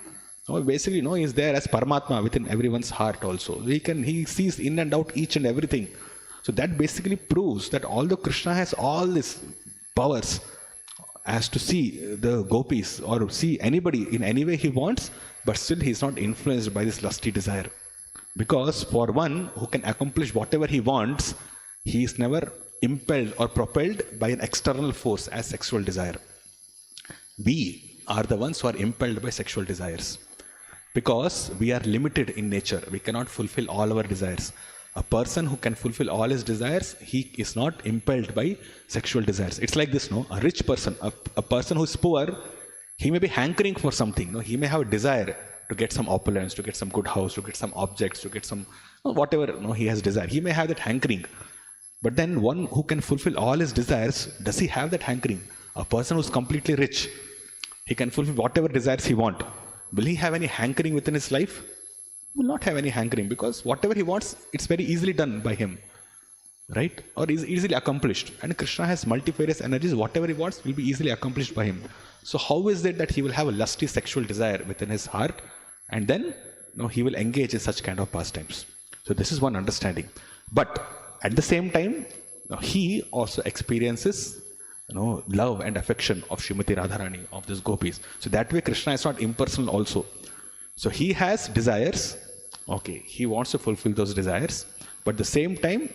Basically, he's there as Paramatma within everyone's heart also. He sees in and out each and everything. So that basically proves that although Krishna has all these powers as to see the gopis or see anybody in any way he wants, but still he's not influenced by this lusty desire. Because for one who can accomplish whatever he wants, he is never impelled or propelled by an external force as sexual desire. We are the ones who are impelled by sexual desires. Because we are limited in nature, we cannot fulfill all our desires. A person who can fulfill all his desires, he is not impelled by sexual desires. It's like this, a rich person, a person who is poor, he may be hankering for something. He may have a desire to get some opulence, to get some good house, to get some objects, to get some whatever he has desire. He may have that hankering. But then one who can fulfill all his desires, does he have that hankering? A person who is completely rich, he can fulfill whatever desires he wants. Will he have any hankering within his life? He will not have any hankering, because whatever he wants, it's very easily done by him, right? Or is easily accomplished. And Krishna has multifarious energies. Whatever he wants will be easily accomplished by him. So how is it that he will have a lusty sexual desire within his heart, and then he will engage in such kind of pastimes? So this is one understanding. But at the same time, he also experiences love and affection of Srimati Radharani, of this gopis. So that way Krishna is not impersonal also. So he has desires, he wants to fulfill those desires, but at the same time,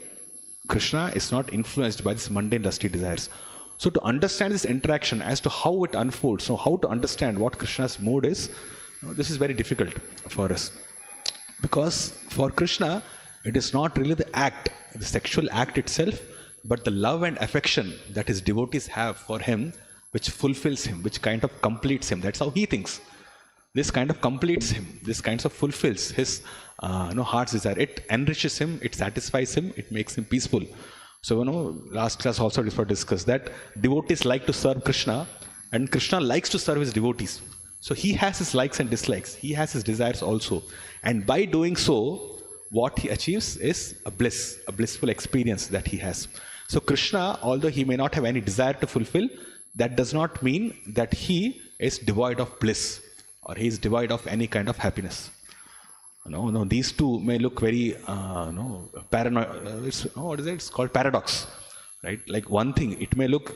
Krishna is not influenced by this mundane lusty desires. So to understand this interaction as to how it unfolds, so how to understand what Krishna's mood is, this is very difficult for us. Because for Krishna, it is not really the act, the sexual act itself, but the love and affection that his devotees have for him, which fulfills him, which kind of completes him. That's how he thinks. This kind of completes him. This kind of fulfills his heart's desire. It enriches him. It satisfies him. It makes him peaceful. So, last class also discussed that devotees like to serve Krishna, and Krishna likes to serve his devotees. So he has his likes and dislikes. He has his desires also. And by doing so, what he achieves is a blissful experience that he has. So Krishna, although he may not have any desire to fulfill, that does not mean that he is devoid of bliss or he is devoid of any kind of happiness. These two may look very, paranoid. It's called paradox, right? Like one thing, it may look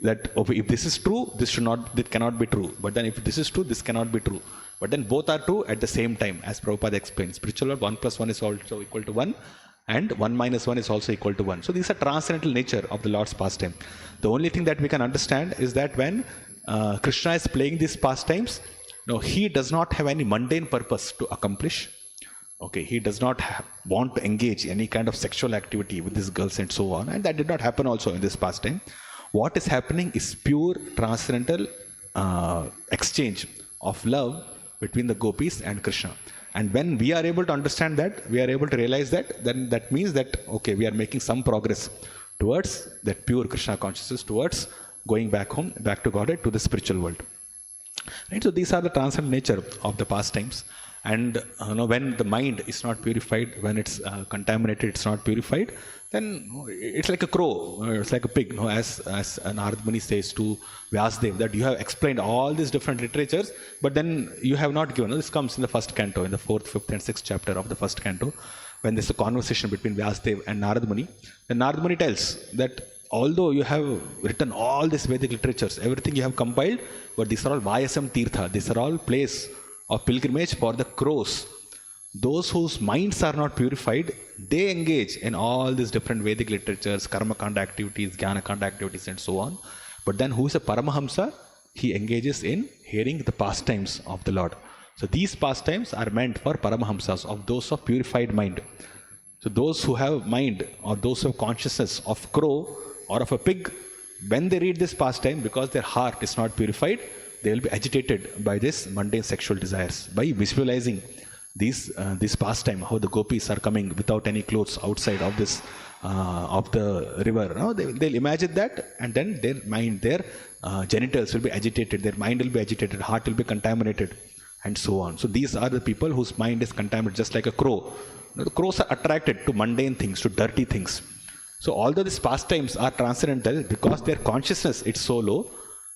that okay, if this is true, this cannot be true. But then if this is true, this cannot be true. But then both are true at the same time, as Prabhupada explains. Spiritual world, 1 plus 1 is also equal to 1, and 1 minus 1 is also equal to 1. So these are transcendental nature of the Lord's pastime. The only thing that we can understand is that when Krishna is playing these pastimes, no, he does not have any mundane purpose to accomplish. Okay, he does not want to engage any kind of sexual activity with these girls and so on, and that did not happen also in this pastime. What is happening is pure transcendental exchange of love between the gopis and Krishna. And when we are able to understand that, we are able to realize that, then that means that, okay, we are making some progress towards that pure Krishna consciousness, towards going back home, back to Godhead, to the spiritual world. Right? So these are the transcendental nature of the pastimes. And when the mind is not purified, when it's contaminated, it's not purified, then it's like a crow, it's like a pig. As Narad Muni says to Vyasdev, that you have explained all these different literatures, but then you have not given. This comes in the first canto, in the 4th, 5th and 6th chapter of the first canto, when there's a conversation between Vyasdev and Narad Muni. Then Narad Muni tells that although you have written all these Vedic literatures, everything you have compiled, but these are all Vayasam Tirtha, these are all place of pilgrimage for the crows. Those whose minds are not purified, they engage in all these different Vedic literatures, Karma Kanda activities, Jnana Kanda activities and so on. But then who is a Paramahamsa? He engages in hearing the pastimes of the Lord. So these pastimes are meant for Paramahamsas, of those of purified mind. So those who have mind, or those who have consciousness of crow or of a pig, when they read this pastime, because their heart is not purified, they will be agitated by this mundane sexual desires. By visualizing this pastime, how the gopis are coming without any clothes outside of this of the river, they'll imagine that, and then their mind, their genitals will be agitated, their mind will be agitated, heart will be contaminated, and so on. So these are the people whose mind is contaminated, just like a crow. The crows are attracted to mundane things, to dirty things. So although these pastimes are transcendental, because their consciousness is so low,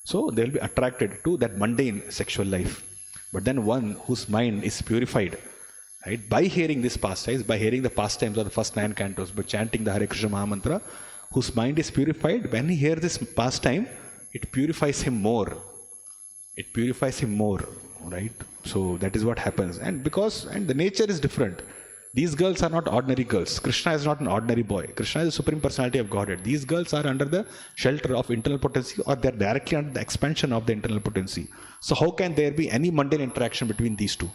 so they will be attracted to that mundane sexual life. But then one whose mind is purified, right, by hearing these pastimes, by hearing the pastimes of the first 9 cantos, by chanting the Hare Krishna Mahamantra, whose mind is purified, when he hears this pastime, it purifies him more. It purifies him more, right? So that is what happens. And the nature is different. These girls are not ordinary girls. Krishna is not an ordinary boy. Krishna is the Supreme Personality of Godhead. These girls are under the shelter of internal potency, or they are directly under the expansion of the internal potency. So how can there be any mundane interaction between these two?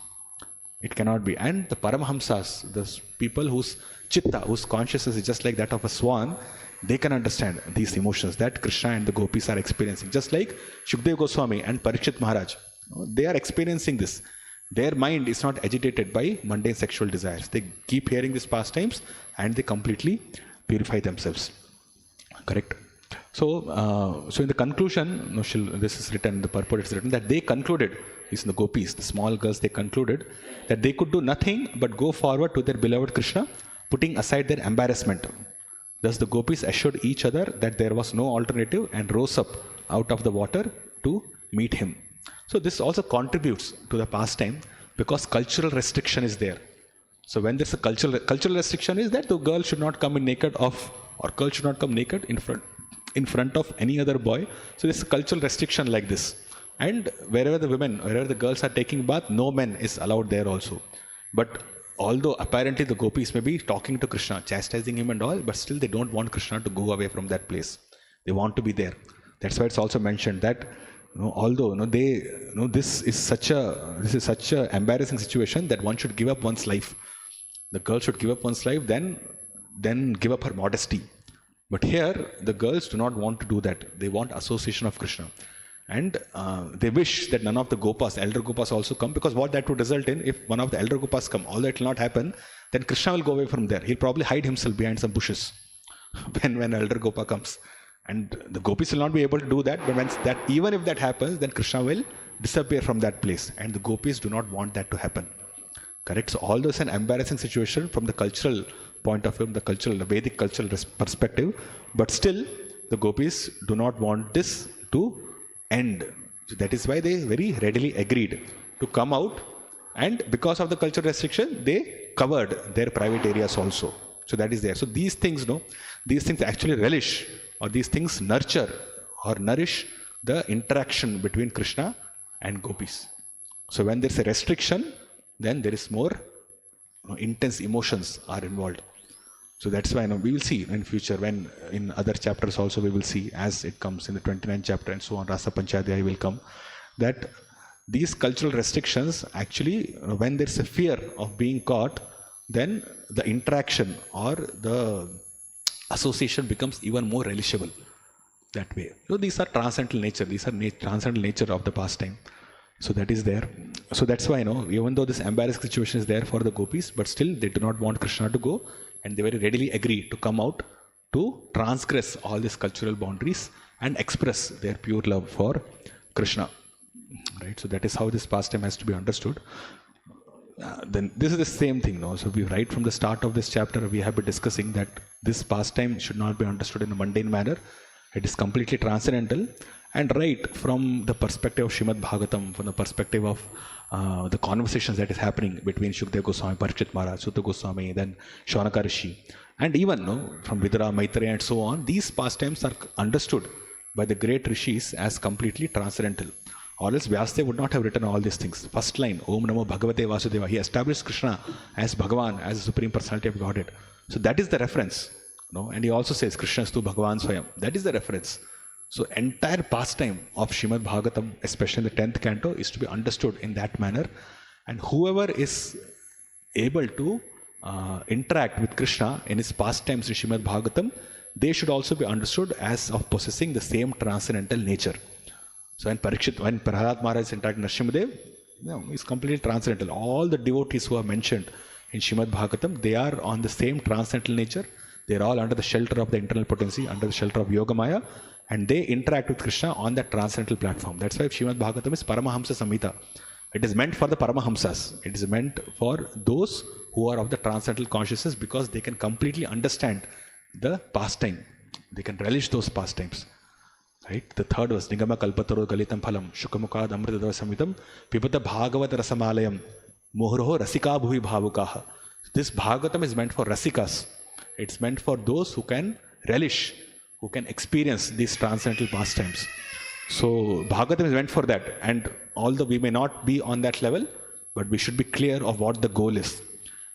It cannot be. And the Paramahamsas, the people whose chitta, whose consciousness is just like that of a swan, they can understand these emotions that Krishna and the gopis are experiencing. Just like Shukdev Goswami and Parikshit Maharaj, they are experiencing this. Their mind is not agitated by mundane sexual desires. They keep hearing these pastimes and they completely purify themselves. Correct? So, in the conclusion, this is written, the purport is written, that they concluded, these are the gopis, the small girls, they concluded that they could do nothing but go forward to their beloved Krishna, putting aside their embarrassment. Thus the gopis assured each other that there was no alternative and rose up out of the water to meet him. So this also contributes to the pastime, because cultural restriction is there. So when there's a cultural restriction is that the girl should not come in naked or girl should not come naked in front of any other boy. So there's a cultural restriction like this. And wherever the girls are taking bath, no men is allowed there also. But although apparently the gopis may be talking to Krishna, chastising him and all, but still they don't want Krishna to go away from that place. They want to be there. That's why it's also mentioned that although this is such a embarrassing situation that one should give up one's life. The girl should give up one's life, then give up her modesty. But here the girls do not want to do that. They want association of Krishna, and they wish that none of the gopas, elder gopas, also come, because what that would result in, if one of the elder gopas come, all that will not happen. Then Krishna will go away from there. He'll probably hide himself behind some bushes when elder gopa comes. And the gopis will not be able to do that, but even if that happens, then Krishna will disappear from that place, and the gopis do not want that to happen. Correct? So although it's an embarrassing situation from the cultural point of view, the Vedic cultural perspective, but still the gopis do not want this to end. So that is why they very readily agreed to come out, and because of the cultural restriction, they covered their private areas also. So that is there. So these things actually relish, or these things nurture, or nourish the interaction between Krishna and gopis. So when there's a restriction, then there is more intense emotions are involved. So that's why we will see in future, when in other chapters also we will see, as it comes in the 29th chapter and so on, Rasa Panchadhyaya will come, that these cultural restrictions actually, when there's a fear of being caught, then the interaction or the association becomes even more relishable that way. So these are transcendental nature, these are transcendental nature of the pastime. So that is there. So that's why, even though this embarrassing situation is there for the gopis, but still they do not want Krishna to go, and they very readily agree to come out to transgress all these cultural boundaries and express their pure love for Krishna. Right? So that is how this pastime has to be understood. Then this is the same thing. So we, right from the start of this chapter, we have been discussing that this pastime should not be understood in a mundane manner. It is completely transcendental. And right from the perspective of Srimad Bhagavatam, from the perspective of the conversations that is happening between Shukdev Goswami, Parikshit Maharaj, Sutta Goswami, then Shaunaka Rishi, and even from Vidura, Maitreya and so on, these pastimes are understood by the great rishis as completely transcendental. Or else Vyasadeva would not have written all these things. First line, Om Namo Bhagavate Vasudeva, he established Krishna as Bhagavan, as the Supreme Personality of Godhead. So that is the reference. And he also says Krishna Stu Bhagavan Swayam. That is the reference. So entire pastime of Srimad Bhagavatam, especially in the 10th canto, is to be understood in that manner. And whoever is able to interact with Krishna in his pastimes in Srimad Bhagavatam, they should also be understood as of possessing the same transcendental nature. So when Prahlad Maharaj is interacting with Nrsimhadev, he's completely transcendental. All the devotees who are mentioned in Srimad Bhagavatam, they are on the same transcendental nature. They are all under the shelter of the internal potency, under the shelter of Yogamaya, and they interact with Krishna on that transcendental platform. That's why Srimad Bhagavatam is Paramahamsa Samhita. It is meant for the Paramahamsas. It is meant for those who are of the transcendental consciousness, because they can completely understand the pastime. They can relish those pastimes. Right? The third verse, Nigama Kalpataro Galitam Phalam, Shukamukad Amritadava Samitam, Pipata Bhagavat Rasamalayam, Mohroho Rasika Bhuvi Bhavukaha. This Bhagavatam is meant for Rasikas. It's meant for those who can relish, who can experience these transcendental pastimes. So Bhagavatam is meant for that. And although we may not be on that level, but we should be clear of what the goal is.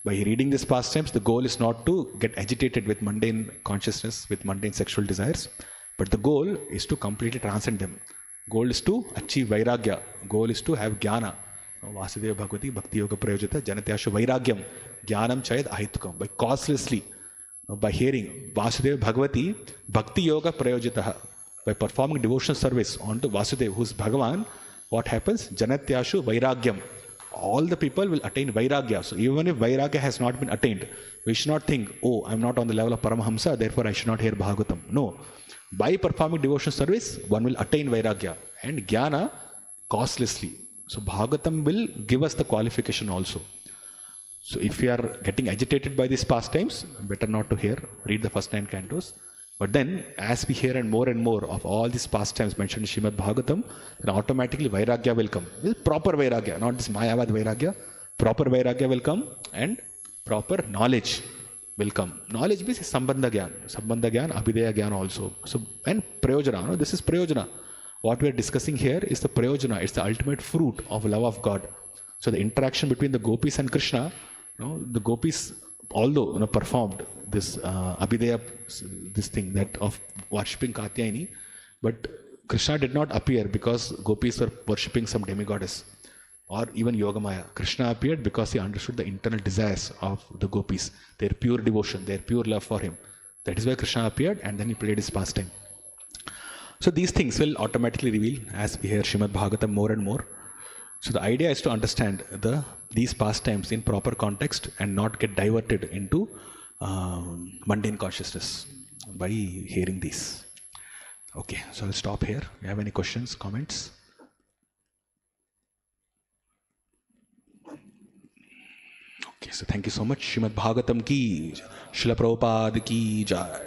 By reading these pastimes, the goal is not to get agitated with mundane consciousness, with mundane sexual desires, but the goal is to completely transcend them. Goal is to achieve Vairagya. Goal is to have Jnana. Vasudeva Bhagavati Bhakti Yoga Prayojita Janatyashu Vairagyam Jnanam Chayad Ahitukam. By causelessly, by hearing Vasudeva Bhagavati Bhakti Yoga Prayojita, by performing devotional service onto Vasudeva, who is Bhagavan, what happens? Janatyashu Vairagyam. All the people will attain Vairagya. So even if Vairagya has not been attained, we should not think, oh, I'm not on the level of Paramahamsa, therefore I should not hear Bhagavatam. No. By performing devotional service, one will attain Vairagya and Jnana causelessly. So Bhagavatam will give us the qualification also. So if you are getting agitated by these pastimes, better not to hear. Read the first 9 cantos. But then, as we hear and more of all these pastimes mentioned in Srimad Bhagavatam, then automatically Vairagya will come. With proper Vairagya, not this Mayavad Vairagya. Proper Vairagya will come and proper knowledge will come. Knowledge means Sambandha Gyan, Abhidaya Gyan also. So, and Prayojana, this is Prayojana. What we are discussing here is the Prayojana, it's the ultimate fruit of love of God. So the interaction between the gopis and Krishna, the gopis, although performed this Abhidaya, this thing that of worshipping Katyayani, but Krishna did not appear because gopis were worshipping some demigoddess or even Yogamaya. Krishna appeared because he understood the internal desires of the gopis, their pure devotion, their pure love for him. That is why Krishna appeared, and then he played his pastime. So these things will automatically reveal as we hear Srimad Bhagavatam more and more. So the idea is to understand these pastimes in proper context and not get diverted into mundane consciousness by hearing these. Okay, so I'll stop here. You have any questions, comments? Okay, so thank you so much. Srimad Bhagavatam ki, Srila Prabhupada ki jai.